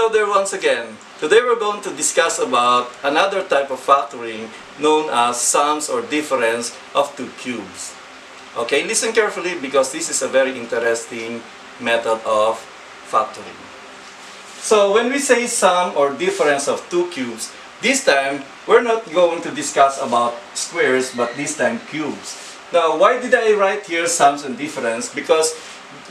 Hello there once again. Today we're going to discuss about another type of factoring known as sums or difference of two cubes. Okay, listen carefully because this is a very interesting method of factoring. So when we say sum or difference of two cubes, this time we're not going to discuss about squares but this time cubes. Now why did I write here sums and difference? Because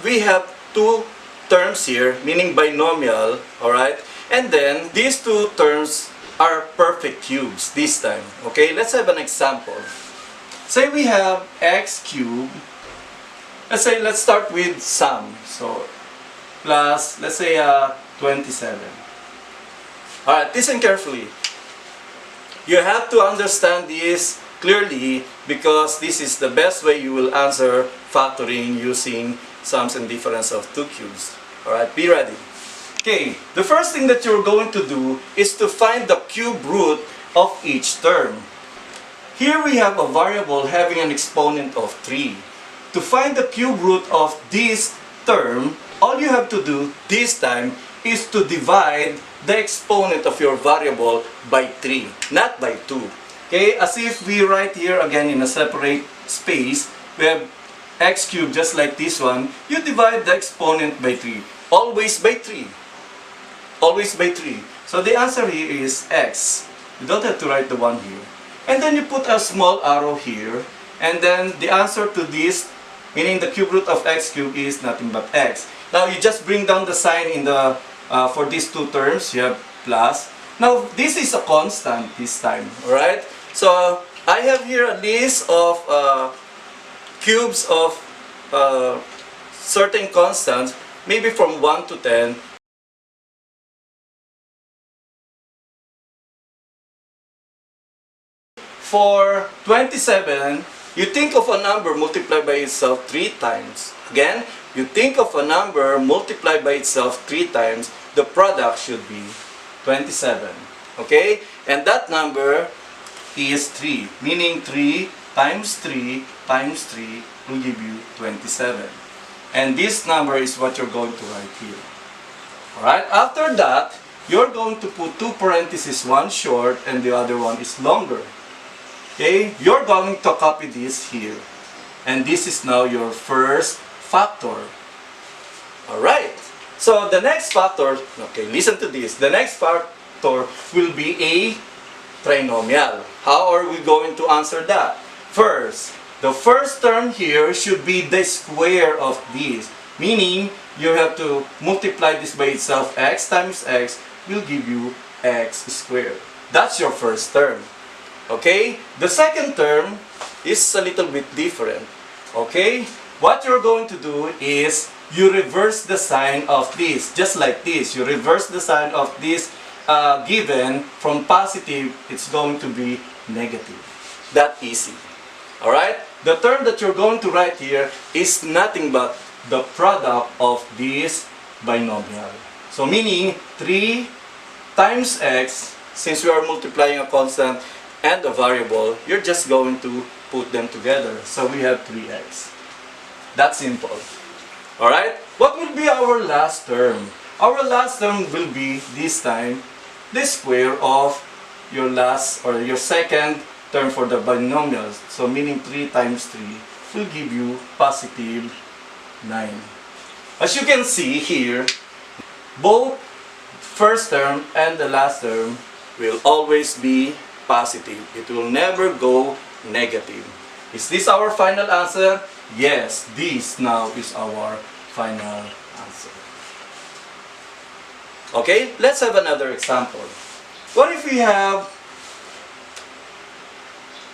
we have two terms here, meaning binomial, alright? And then, these two terms are perfect cubes this time. Okay, let's have an example. Say we have x cubed. Let's start with sum. So, plus, let's say 27. Alright, listen carefully. You have to understand this clearly because this is the best way you will answer factoring using sums and difference of two cubes. Alright, be ready. Okay, the first thing that you're going to do is to find the cube root of each term. Here we have a variable having an exponent of 3. To find the cube root of this term, all you have to do this time is to divide the exponent of your variable by 3, not by 2. Okay, as if we write here again in a separate space, we have x cubed just like this one, you divide the exponent by 3. Always by 3. Always by 3. So the answer here is x. You don't have to write the 1 here. And then you put a small arrow here. And then the answer to this, meaning the cube root of x cubed, is nothing but x. Now you just bring down the sign in the for these two terms. You have plus. Now this is a constant this time. Alright? So I have here a list of cubes of certain constants, maybe from 1 to 10. For 27, you think of a number multiplied by itself 3 times. Again, you think of a number multiplied by itself 3 times, the product should be 27. Okay? And that number is 3, meaning 3 times 3 times 3 will give you 27. And this number is what you're going to write here. Alright, after that, you're going to put 2 parentheses, one short and the other one is longer. Okay, you're going to copy this here. And this is now your first factor. Alright, so the next factor, okay, listen to this. The next factor will be a trinomial. How are we going to answer that? First, the first term here should be the square of this. Meaning, you have to multiply this by itself. X times x will give you x squared. That's your first term. Okay? The second term is a little bit different. Okay? What you're going to do is, you reverse the sign of this. Just like this. You reverse the sign of this given from positive, it's going to be negative. That easy. Alright? The term that you're going to write here is nothing but the product of this binomial. So meaning 3 times x, since we are multiplying a constant and a variable, you're just going to put them together. So we have 3x. That's simple. Alright? What will be our last term? Our last term will be, this time, the square of your last or your second term for the binomials. So meaning 3 times 3 will give you positive 9. As you can see here, both first term and the last term will always be positive. It will never go negative. Is this our final answer? Yes, this now is our final answer. Okay, let's have another example. What if we have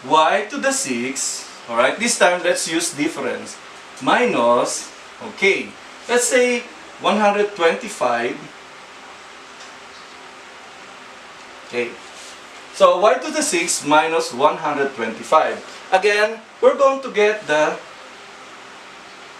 y to the 6, alright, this time let's use difference, minus, okay, let's say 125, okay, so y to the 6 minus 125, again, we're going to get the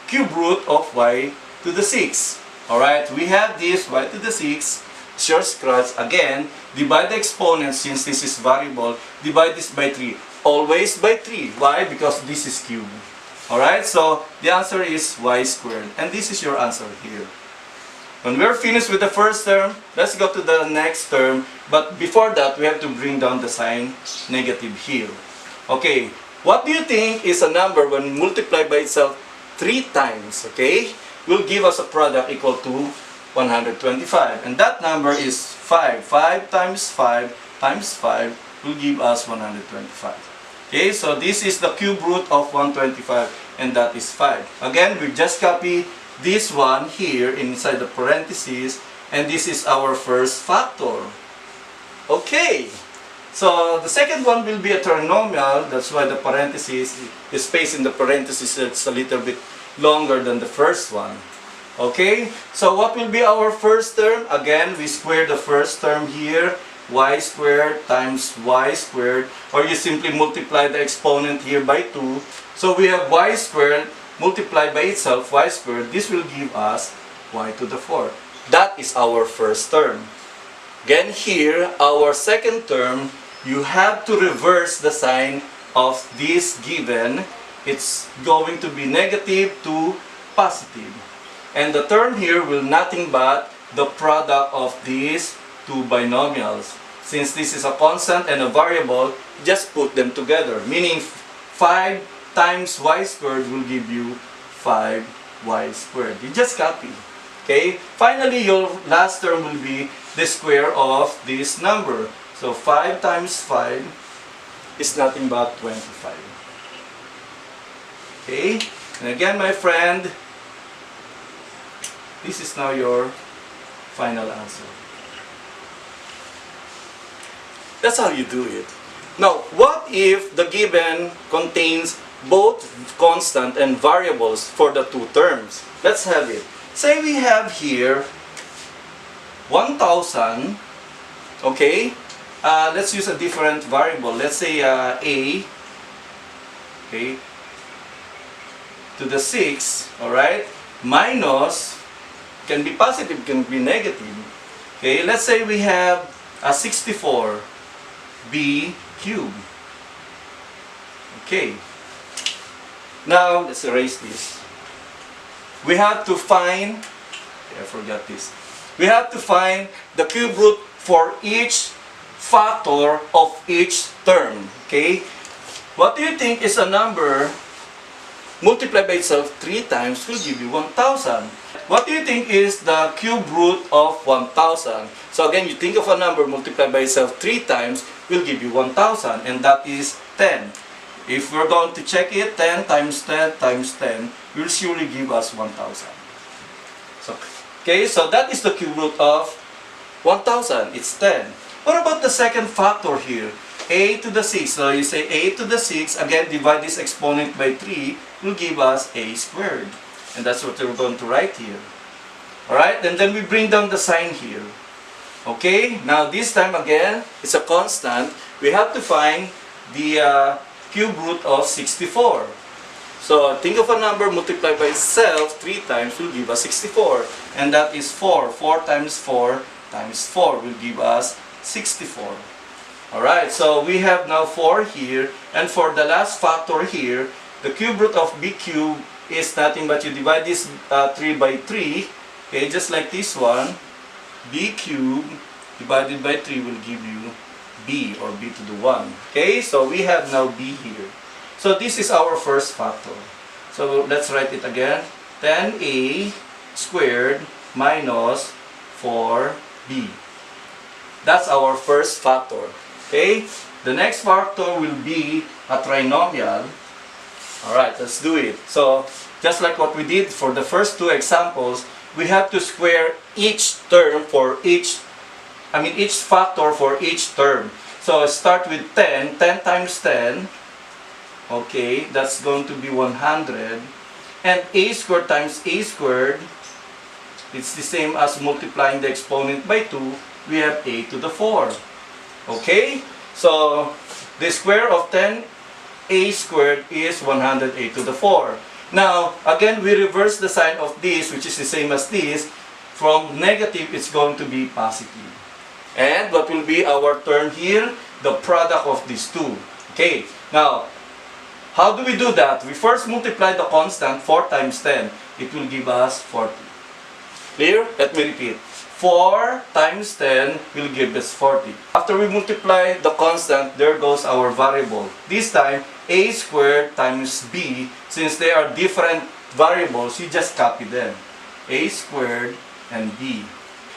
cube root of y to the 6, alright, we have this y to the 6, short scratch, again, divide the exponent since this is variable, divide this by 3, always by 3. Why? Because this is cube. Alright, so the answer is y squared. And this is your answer here. When we're finished with the first term, let's go to the next term. But before that, we have to bring down the sign negative here. Okay, what do you think is a number when multiplied by itself 3 times? Okay, will give us a product equal to 125. And that number is 5. 5 times 5 times 5 will give us 125. Okay, so this is the cube root of 125, and that is 5. Again, we just copy this one here inside the parentheses, and this is our first factor. Okay, so the second one will be a trinomial. That's why the parentheses, the space in the parentheses, it's a little bit longer than the first one. Okay, so what will be our first term? Again, we square the first term here, y squared times y squared, or you simply multiply the exponent here by 2. So we have y squared multiplied by itself, y squared. This will give us y to the 4th. That is our first term. Again here, our second term, you have to reverse the sign of this given. It's going to be negative to positive. And the term here will nothing but the product of these two binomials. Since this is a constant and a variable, just put them together. Meaning 5 times y squared will give you 5y squared. You just copy. Okay? Finally, your last term will be the square of this number. So 5 times 5 is nothing but 25. Okay? And again, my friend, this is now your final answer. That's how you do it. Now, what if the given contains both constant and variables for the two terms? Let's have it. Say we have here 1,000. Okay? Let's use a different variable. Let's say a. Okay? To the 6. Alright? Minus, can be positive, can be negative. Okay? Let's say we have a 64. B cubed. Okay. Now, let's erase this. We have to find, I forgot this. We have to find the cube root for each factor of each term. Okay? What do you think is a number multiplied by itself 3 times will give you 1,000? What do you think is the cube root of 1,000? So again, you think of a number multiplied by itself 3 times will give you 1,000, and that is 10. If we're going to check it, 10 times 10 times 10 will surely give us 1,000. So, okay, so that is the cube root of 1,000. It's 10. What about the second factor here? A to the 6. So you say a to the 6, again, divide this exponent by 3 will give us a squared. And that's what we're going to write here. Alright, and then we bring down the sign here. Okay, now this time again, it's a constant. We have to find the cube root of 64. So think of a number multiplied by itself 3 times will give us 64. And that is 4. 4 times 4 times 4 will give us 64. Alright, so we have now 4 here. And for the last factor here, the cube root of b cubed is nothing but you divide this 3 by 3. Okay, just like this one. B cubed divided by 3 will give you b, or b to the 1. Okay, so we have now b here. So this is our first factor. So let's write it again. 10a squared minus 4b. That's our first factor. Okay, the next factor will be a trinomial. Alright, let's do it. So just like what we did for the first two examples, we have to square each term for each factor for each term. So start with 10. 10 times 10. Okay, that's going to be 100. And a squared times a squared, it's the same as multiplying the exponent by 2. We have a to the 4. Okay, so the square of 10a squared is 100a to the 4. Now, again, we reverse the sign of this, which is the same as this. From negative, it's going to be positive. And what will be our term here? The product of these two. Okay, now, how do we do that? We first multiply the constant, 4 times 10. It will give us 40. Clear? Let me repeat. 4 times 10 will give us 40. After we multiply the constant, there goes our variable. This time, a squared times b. Since they are different variables, you just copy them. A squared and b.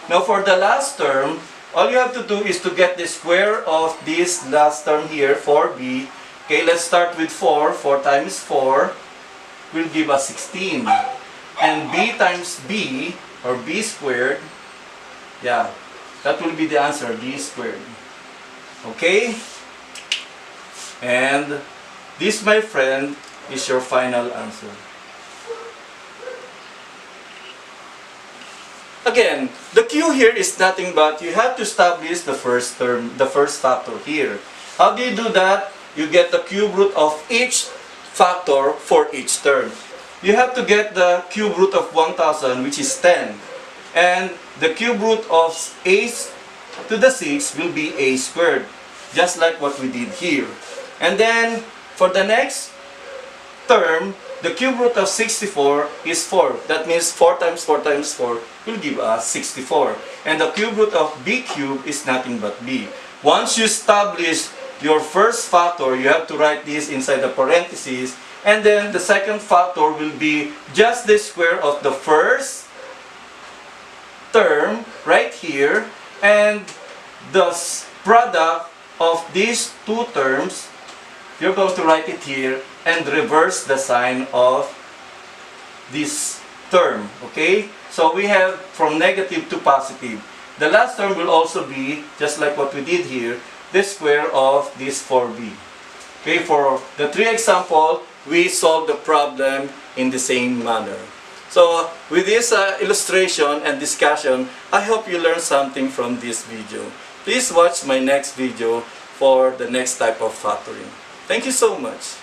Now for the last term, all you have to do is to get the square of this last term here, 4b. Okay, let's start with 4. 4 times 4 will give us 16. And b times b, or b squared, yeah, that will be the answer, b squared. Okay? And this, my friend, is your final answer. Again, the Q here is nothing but you have to establish the first term, the first factor here. How do you do that? You get the cube root of each factor for each term. You have to get the cube root of 1000, which is 10. And the cube root of a to the 6 will be a squared, just like what we did here. And then, for the next term, the cube root of 64 is 4. That means 4 times 4 times 4 will give us 64. And the cube root of b cubed is nothing but b. Once you establish your first factor, you have to write this inside the parentheses. And then the second factor will be just the square of the first term right here. And the product of these two terms, you're going to write it here and reverse the sign of this term. Okay? So we have from negative to positive. The last term will also be, just like what we did here, the square of this 4b. Okay? For the 3 example, we solve the problem in the same manner. So with this illustration and discussion, I hope you learned something from this video. Please watch my next video for the next type of factoring. Thank you so much.